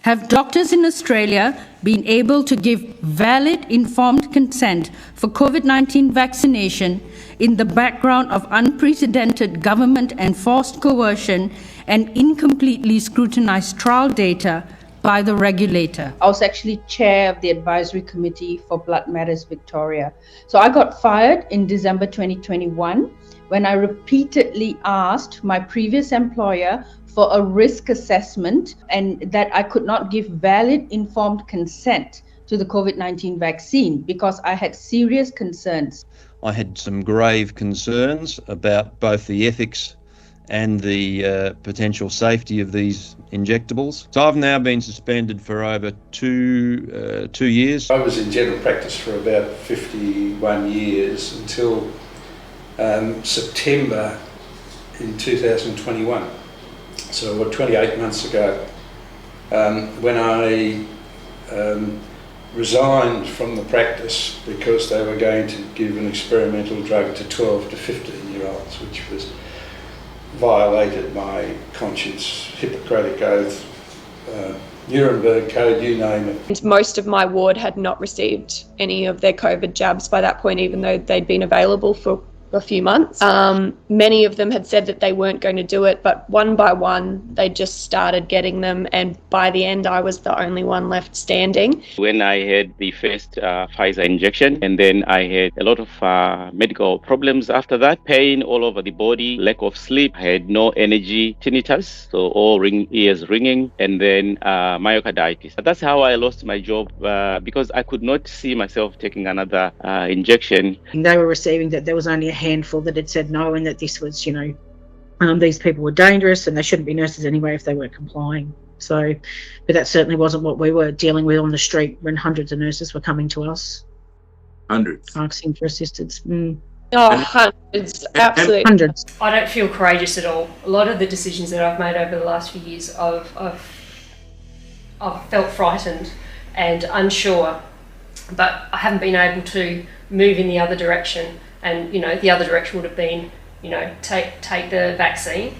Have doctors in Australia been able to give valid, informed consent for COVID-19 vaccination in the background of unprecedented government-enforced coercion and incompletely scrutinized trial data by the regulator? I was actually chair of the advisory committee for Blood Matters Victoria. So I got fired in December 2021 when I repeatedly asked my previous employer for a risk assessment and that I could not give valid informed consent to the COVID-19 vaccine because I had serious concerns. I had some grave concerns about both the ethics and the potential safety of these injectables. So I've now been suspended for over two years. I was in general practice for about 51 years until September in 2021. So 28 months ago, when I resigned from the practice because they were going to give an experimental drug to 12 to 15-year-olds, which was violated my conscience, Hippocratic Oath, Nuremberg Code, you name it. Most of my ward had not received any of their COVID jabs by that point, even though they'd been available for a few months. Many of them had said that they weren't going to do it, but one by one they just started getting them, and by the end I was the only one left standing. When I had the first Pfizer injection, and then I had a lot of medical problems after that, pain all over the body, lack of sleep, I had no energy, tinnitus, so all ears ringing, and then myocarditis. That's how I lost my job because I could not see myself taking another injection. They were receiving that there was only a handful that had said no, and that this was, these people were dangerous and they shouldn't be nurses anyway if they weren't complying. So, but that certainly wasn't what we were dealing with on the street when hundreds of nurses were coming to us. Hundreds? Asking for assistance. Oh, hundreds, absolutely. Hundreds. I don't feel courageous at all. A lot of the decisions that I've made over the last few years, I've felt frightened and unsure, but I haven't been able to move in the other direction. And, the other direction would have been, take the vaccine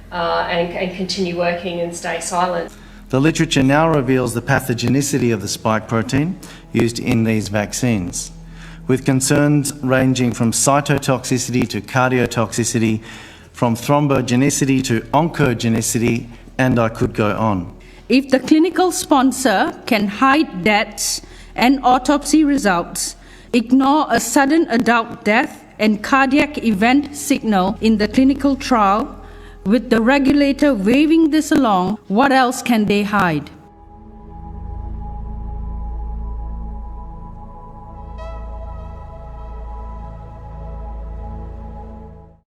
and continue working and stay silent. The literature now reveals the pathogenicity of the spike protein used in these vaccines, with concerns ranging from cytotoxicity to cardiotoxicity, from thrombogenicity to oncogenicity, and I could go on. If the clinical sponsor can hide deaths and autopsy results, ignore a sudden adult death and cardiac event signal in the clinical trial, with the regulator waving this along, what else can they hide?